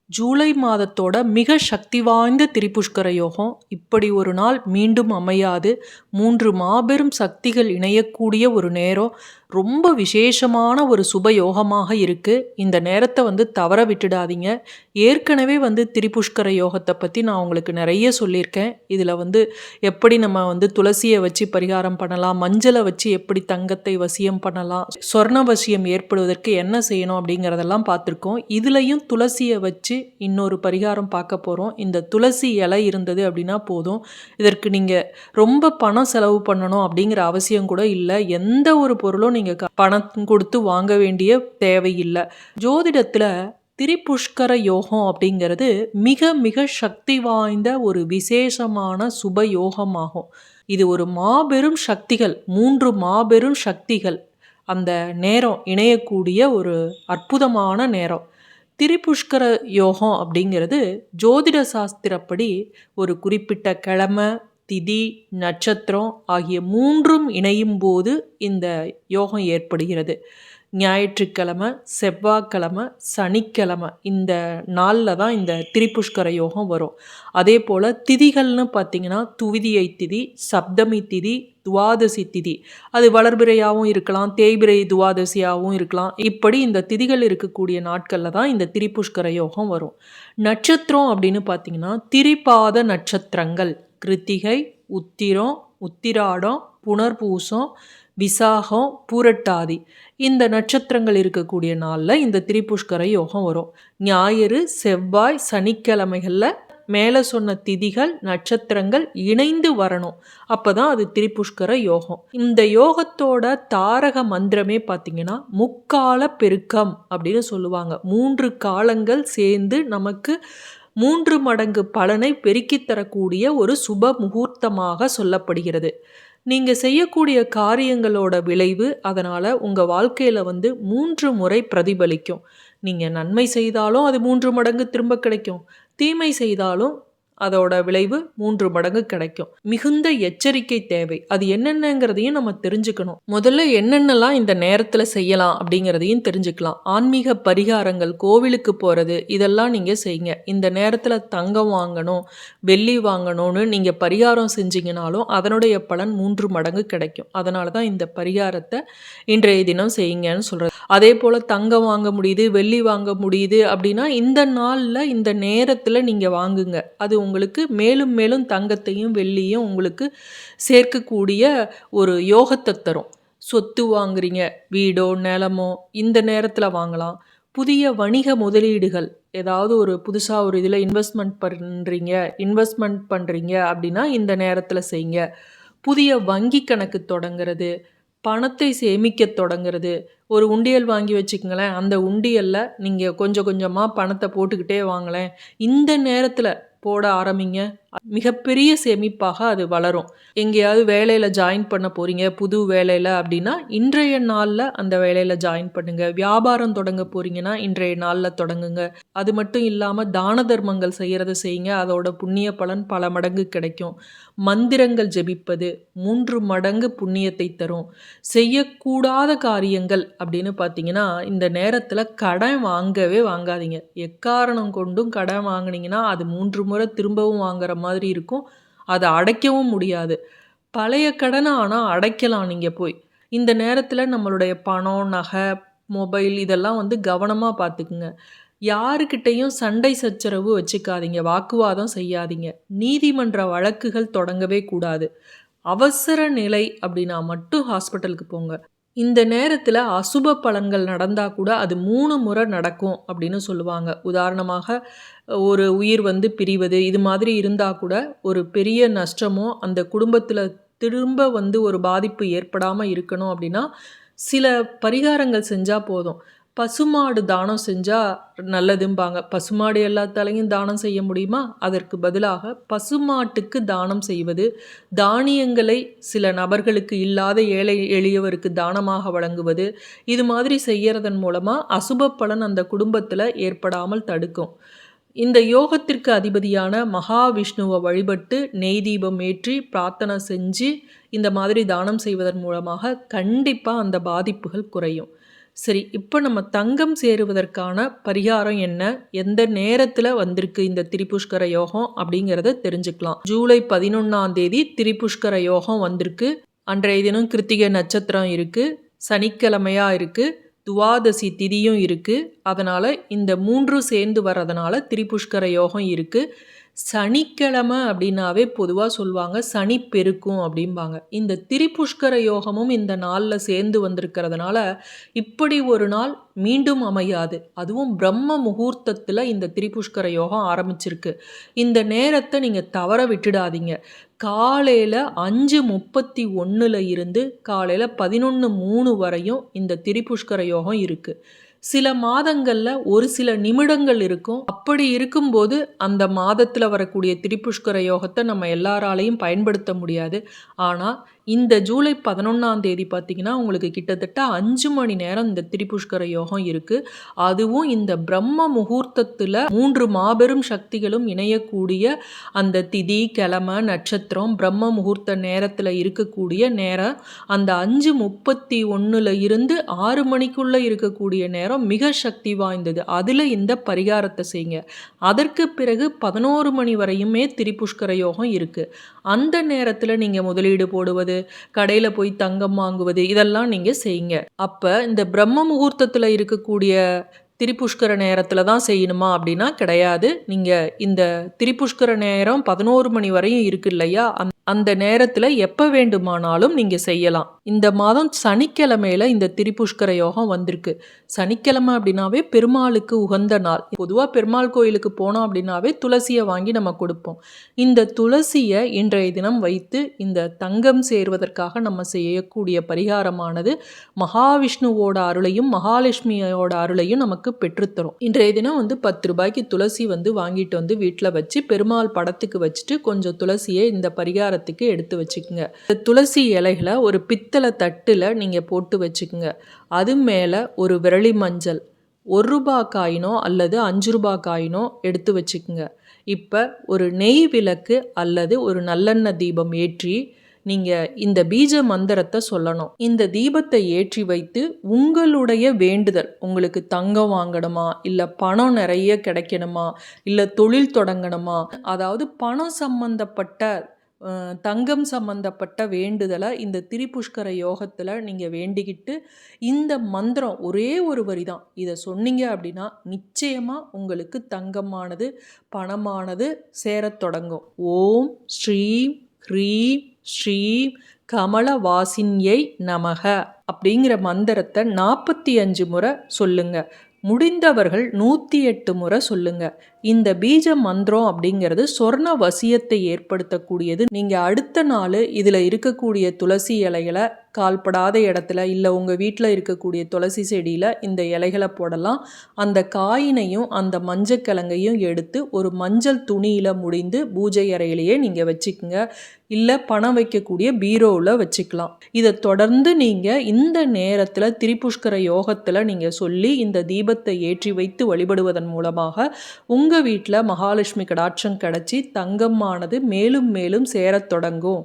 ஜூலை மாதத்தோட மிக சக்தி வாய்ந்த திரிபுஷ்கர யோகம் இப்படி ஒரு நாள் மீண்டும் அமையாது. 3 மாபெரும் சக்திகள் இணையக்கூடிய ஒரு நேரம். ரொம்ப விசேஷமான ஒரு சுப யோகமாக இருக்கு. இந்த நேரத்தை தவற விட்டுடாதீங்க. ஏற்கனவே திரிபுஷ்கர யோகத்தை பற்றி நான் உங்களுக்கு நிறைய சொல்லியிருக்கேன். இதில் எப்படி நம்ம துளசியை வச்சு பரிகாரம் பண்ணலாம், மஞ்சளை வச்சு எப்படி தங்கத்தை வசியம் பண்ணலாம், சொர்ண வசியம் ஏற்படுவதற்கு என்ன செய்யணும் அப்படிங்கிறதெல்லாம் பார்த்துருக்கோம். இதுலேயும் துளசியை வச்சு இன்னொரு பரிகாரம் பார்க்க போகிறோம். இந்த துளசி இலை இருந்தது அப்படின்னா போதும். இதற்கு நீங்கள் ரொம்ப பணம் செலவு பண்ணணும் அப்படிங்கிற அவசியம் கூட இல்லை. எந்த ஒரு பொருளும் நீங்கள் பணம் கொடுத்து வாங்க வேண்டிய தேவையில்லை. ஜோதிடத்தில் திரிபுஷ்கர யோகம் அப்படிங்கிறது மிக மிக சக்தி வாய்ந்த ஒரு விசேஷமான சுப யோகமாகும். இது ஒரு மாபெரும் சக்திகள், 3 மாபெரும் சக்திகள் அந்த நேரம் இணையக்கூடிய ஒரு அற்புதமான நேரம். திரிபுஷ்கர யோகம் அப்படிங்கிறது ஜோதிட சாஸ்திரப்படி ஒரு குறிப்பிட்ட கிழமை, திதி, நட்சத்திரம் ஆகிய 3ம் இணையும் போது இந்த யோகம் ஏற்படுகிறது. ஞாயிற்றுக்கிழமை, செவ்வாய்க்கிழமை, சனிக்கிழமை இந்த நாளில் தான் இந்த திரிபுஷ்கர யோகம் வரும். அதே போல் திதிகள்னு பார்த்திங்கன்னா துவிதியை திதி, சப்தமி திதி, துவாதசி திதி, அது வளர்பிறையாகவும் இருக்கலாம், தேய்பிறை துவாதசியாகவும் இருக்கலாம். இப்படி இந்த திதிகள் இருக்கக்கூடிய நாட்களில் தான் இந்த திரிபுஷ்கர யோகம் வரும். நட்சத்திரம் அப்படின்னு பார்த்திங்கன்னா திரிபாத நட்சத்திரங்கள் கிருத்திகை, உத்திரம், உத்திராடம், புனர்பூசம், விசாகம், பூரட்டாதி இந்த நட்சத்திரங்கள் இருக்கக்கூடிய நாளில் இந்த திரிபுஷ்கர யோகம் வரும். ஞாயிறு, செவ்வாய், சனிக்கிழமைகளில் மேலே சொன்ன திதிகள் நட்சத்திரங்கள் இணைந்து வரணும். அப்போ தான் அது திரிபுஷ்கர யோகம். இந்த யோகத்தோட தாரக மந்திரமே பார்த்திங்கன்னா முக்கால பெருக்கம் அப்படின்னு சொல்லுவாங்க. 3 காலங்கள் சேர்ந்து நமக்கு 3 மடங்கு பலனை பெருக்கித் தரக்கூடிய ஒரு சுப முகூர்த்தமாக சொல்லப்படுகிறது. நீங்கள் செய்யக்கூடிய காரியங்களோட விளைவு அதனால் உங்கள் வாழ்க்கையில் 3 முறை பிரதிபலிக்கும். நீங்கள் நன்மை செய்தாலும் அது 3 மடங்கு திரும்ப கிடைக்கும், தீமை செய்தாலும் அதோட விளைவு 3 மடங்கு கிடைக்கும். மிகுந்த எச்சரிக்கை தேவை. அது என்னென்னங்கிறதையும் நம்ம தெரிஞ்சுக்கணும். முதல்ல என்னென்னலாம் இந்த நேரத்தில் செய்யலாம் அப்படிங்கிறதையும் தெரிஞ்சுக்கலாம். ஆன்மீக பரிகாரங்கள், கோவிலுக்கு போகிறது, இதெல்லாம் நீங்கள் செய்யுங்க. இந்த நேரத்தில் தங்கம் வாங்கணும், வெள்ளி வாங்கணும்னு நீங்கள் பரிகாரம் செஞ்சீங்கனாலும் அதனுடைய பலன் 3 மடங்கு கிடைக்கும். அதனால தான் இந்த பரிகாரத்தை இன்றைய தினம் செய்யுங்கன்னு சொல்கிறது. அதே போல் தங்கம் வாங்க முடியுது, வெள்ளி வாங்க முடியுது அப்படின்னா இந்த நாளில் இந்த நேரத்தில் நீங்கள் வாங்குங்க. அது உங்களுக்கு மேலும் மேலும் தங்கத்தையும் வெள்ளியும் உங்களுக்கு சேர்க்கக்கூடிய ஒரு யோகத்தை தரும். சொத்து வாங்குறீங்க, வீடோ நிலமோ இந்த நேரத்தில் வாங்கலாம். புதிய வணிக முதலீடுகள், ஏதாவது ஒரு புதுசாக ஒரு இதில் இன்வெஸ்ட்மெண்ட் பண்ணுறீங்க அப்படின்னா இந்த நேரத்தில் செய்யுங்க. புதிய வங்கி கணக்கு தொடங்குறது, பணத்தை சேமிக்க தொடங்குறது. ஒரு உண்டியல் வாங்கி வச்சுக்கங்களேன், அந்த உண்டியலில் நீங்கள் கொஞ்சம் கொஞ்சமாக பணத்தை போட்டுக்கிட்டே வாங்களேன். இந்த நேரத்தில் போட ஆரம்பிங்க. மிகப்பெரிய சேமிப்பாக அது வளரும். எங்கேயாவது வேலையில் ஜாயின் பண்ண போகிறீங்க, புது வேலையில் அப்படின்னா இன்றைய நாளில் அந்த வேலையில் ஜாயின் பண்ணுங்க. வியாபாரம் தொடங்க போகிறீங்கன்னா இன்றைய நாளில் தொடங்குங்க. அது மட்டும் இல்லாமல் தான தர்மங்கள் செய்கிறத செய்யுங்க. அதோட புண்ணிய பலன் பல மடங்கு கிடைக்கும். மந்திரங்கள் ஜெபிப்பது 3 மடங்கு புண்ணியத்தை தரும். செய்யக்கூடாத காரியங்கள் அப்படின்னு பார்த்தீங்கன்னா இந்த நேரத்தில் கடன் வாங்கவே வாங்காதீங்க. எக்காரணம் கொண்டும் கடன் வாங்கினீங்கன்னா அது 3 முறை திரும்பவும் வாங்குற மாதிரி இருக்கும். அதை அடைக்கவும் முடியாது. பழைய கடனை ஆனால் அடைக்கலாம் நீங்கள் போய். இந்த நேரத்தில் நம்மளுடைய பணம், நகை, மொபைல் இதெல்லாம் கவனமாக பார்த்துக்குங்க. யாருக்கிட்டையும் சண்டை சச்சரவு வச்சுக்காதீங்க, வாக்குவாதம் செய்யாதீங்க. நீதிமன்ற வழக்குகள் தொடங்கவே கூடாது. அவசர நிலை அப்படின்னா மட்டும் ஹாஸ்பிட்டலுக்கு போங்க. இந்த நேரத்தில் அசுப பலன்கள் நடந்தால் கூட அது 3 முறை நடக்கும் அப்படின்னு சொல்லுவாங்க. உதாரணமாக ஒரு உயிர் பிரிவது இது மாதிரி இருந்தால் கூட ஒரு பெரிய நஷ்டமோ அந்த குடும்பத்தில் திரும்ப ஒரு பாதிப்பு ஏற்படாமல் இருக்கணும் அப்படின்னா சில பரிகாரங்கள் செஞ்சால் போதும். பசுமாடு தானம் செஞ்சால் நல்லதும்பாங்க. பசுமாடு எல்லாத்தாலையும் தானம் செய்ய முடியுமா? அதற்கு பதிலாக பசுமாட்டுக்கு தானம் செய்வது, தானியங்களை சில நபர்களுக்கு இல்லாத ஏழை எளியவருக்கு தானமாக வழங்குவது, இது மாதிரி செய்யறதன் மூலமாக அசுப பலன் அந்த குடும்பத்தில் ஏற்படாமல் தடுக்கும். இந்த யோகத்திற்கு அதிபதியான மகாவிஷ்ணுவை வழிபட்டு நெய் தீபம் ஏற்றி பிரார்த்தனை செஞ்சு இந்த மாதிரி தானம் செய்வதன் மூலமாக கண்டிப்பாக அந்த பாதிப்புகள் குறையும். சரி, இப்ப நம்ம தங்கம் சேருவதற்கான பரிகாரம் என்ன? எந்த நேரத்துல வந்திருக்கு இந்த திரிபுஷ்கர யோகம் அப்படிங்கிறத தெரிஞ்சுக்கலாம். ஜூலை 11ஆம் தேதி திரிபுஷ்கர யோகம் வந்திருக்கு. அன்றைய தினம் கிருத்திகை நட்சத்திரம் இருக்கு. சனிக்கிழமையா இருக்கு. துவாதசி திதியும் இருக்கு. அதனால இந்த 3 சேர்ந்து வர்றதுனால திரிபுஷ்கர யோகம் இருக்கு. சனிக்கிழமை அப்படின்னாவே பொதுவா சொல்லுவாங்க சனி பெருக்கும் அப்படிம்பாங்க. இந்த திரிபுஷ்கர யோகமும் இந்த நாள்ல சேர்ந்து வந்திருக்கிறதுனால இப்படி ஒரு நாள் மீண்டும் அமையாது. அதுவும் பிரம்ம முகூர்த்தத்துல இந்த திரிபுஷ்கர யோகம் ஆரம்பிச்சிருக்கு. இந்த நேரத்தை நீங்க தவற விட்டுடாதீங்க. காலையில 5:31ல இருந்து காலையில 11:03 வரையும் இந்த திரிபுஷ்கர யோகம் இருக்கு. சில மாதங்கள்ல ஒரு சில நிமிடங்கள் இருக்கும். அப்படி இருக்கும்போது அந்த மாதத்துல வரக்கூடிய திரிபுஷ்கர யோகத்தை நம்ம எல்லாராலையும் பயன்படுத்த முடியாது. ஆனா இந்த ஜூலை 11ஆம் தேதி பார்த்தீங்கன்னா, உங்களுக்கு கிட்டத்தட்ட 5 மணி நேரம் இந்த திரிபுஷ்கர யோகம் இருக்கு. அதுவும் இந்த பிரம்ம முகூர்த்தத்துல 3 மாபெரும் சக்திகளும் இணையக்கூடிய அந்த திதி, கிழமை, நட்சத்திரம், பிரம்ம முகூர்த்த நேரத்துல இருக்கக்கூடிய நேரம், அந்த 5:31ல இருந்து 6 மணிக்குள்ள இருக்கக்கூடிய நேரம் மிக சக்தி வாய்ந்தது. அதுல இந்த பரிகாரத்தை செய்யுங்க. அதற்கு பிறகு 11 மணி வரையுமே திரிபுஷ்கர யோகம் இருக்கு. அந்த நேரத்துல நீங்க முதலீடு போடுவது, கடையில போய் தங்கம் வாங்குவது இதெல்லாம் நீங்க செய்யுங்க. அப்ப இந்த பிரம்ம முகூர்த்தத்துல இருக்கக்கூடிய திரிபுஷ்கர நேரத்துல தான் செய்யணுமா அப்படின்னா கிடையாது. நீங்க இந்த திரிபுஷ்கர நேரம் 11 மணி வரையும் இருக்கு இல்லையா? அந்த நேரத்துல எப்ப வேண்டுமானாலும் நீங்க செய்யலாம். இந்த மாதம் சனிக்கிழமையில இந்த திரிபுஷ்கர யோகம் வந்திருக்கு. சனிக்கிழமை அப்படின்னாவே பெருமாளுக்கு உகந்த நாள். பொதுவா பெருமாள் கோயிலுக்கு போனோம் அப்படின்னாவே துளசியை வாங்கி நம்ம கொடுப்போம். இந்த துளசியை இன்றைய தினம் வைத்து இந்த தங்கம் சேர்வதற்காக நம்ம செய்யக்கூடிய பரிகாரமானது மகாவிஷ்ணுவோட அருளையும் மகாலட்சுமியோட அருளையும் நமக்கு பெற்றுத்தரும். இன்றைய தினம் 10 ரூபாய்க்கு துளசி வாங்கிட்டு வீட்டில் வச்சு பெருமாள் படத்துக்கு வச்சுட்டு கொஞ்சம் துளசியை இந்த பரிகாரத்துக்கு எடுத்து வச்சுக்குங்க. இந்த துளசி இலைகளை ஒரு பித்தளை தட்டுல நீங்க போட்டு வச்சுக்குங்க. அது மேல ஒரு விரலி மஞ்சள் 1 ரூபாய் காயினோ அல்லது 5 ரூபாய் காயினோ எடுத்து வச்சுக்குங்க. இப்ப ஒரு நெய் விளக்கு அல்லது ஒரு நல்லெண்ணெய் தீபம் ஏற்றி நீங்க இந்த பீஜ மந்திரத்தை சொல்லணும். இந்த தீபத்தை ஏற்றி வைத்து உங்களுடைய வேண்டுதல், உங்களுக்கு தங்கம் வாங்கணுமா, இல்ல பணம் நிறைய கிடைக்கணுமா, இல்ல தொழில் தொடங்கணுமா, அதாவது பணம் சம்பந்தப்பட்ட தங்கம் சம்பந்தப்பட்ட வேண்டுதலை இந்த திரிபுஷ்கர யோகத்துல நீங்க வேண்டிக்கிட்டு இந்த மந்திரம் ஒரே ஒரு வரி தான் இதை சொன்னீங்க அப்படின்னா நிச்சயமா உங்களுக்கு தங்கமானது பணமானது சேரத் தொடங்கும். ஓம் ஸ்ரீம் ஹ்ரீம் ஸ்ரீம் கமலவாசின்யை நமக அப்படிங்கிற மந்திரத்தை 45 முறை சொல்லுங்க. முடிந்தவர்கள் 108 முறை சொல்லுங்க. இந்த பீஜ மந்திரம் அப்படிங்கிறது சொர்ண வசியத்தை ஏற்படுத்தக்கூடியது. நீங்க அடுத்த நாள் இதுல இருக்கக்கூடிய துளசி இலைகளை கால்படாத இடத்துல இல்லை உங்கள் வீட்டில் இருக்கக்கூடிய துளசி செடியில் இந்த இலைகளை போடலாம். அந்த காயினையும் அந்த மஞ்சக்கிழங்கையும் எடுத்து ஒரு மஞ்சள் துணியில் முடிந்து பூஜை அறையிலேயே நீங்கள் வச்சுக்கோங்க. இல்லை பணம் வைக்கக்கூடிய பீரோவில் வச்சுக்கலாம். இதை தொடர்ந்து நீங்கள் இந்த நேரத்தில் திரிபுஷ்கர யோகத்தில் நீங்கள் சொல்லி இந்த தீபத்தை ஏற்றி வைத்து வழிபடுவதன் மூலமாக உங்கள் வீட்டில் மகாலட்சுமி கடாட்சம் கிடச்சி தங்கமானது மேலும் மேலும் சேரத் தொடங்கும்.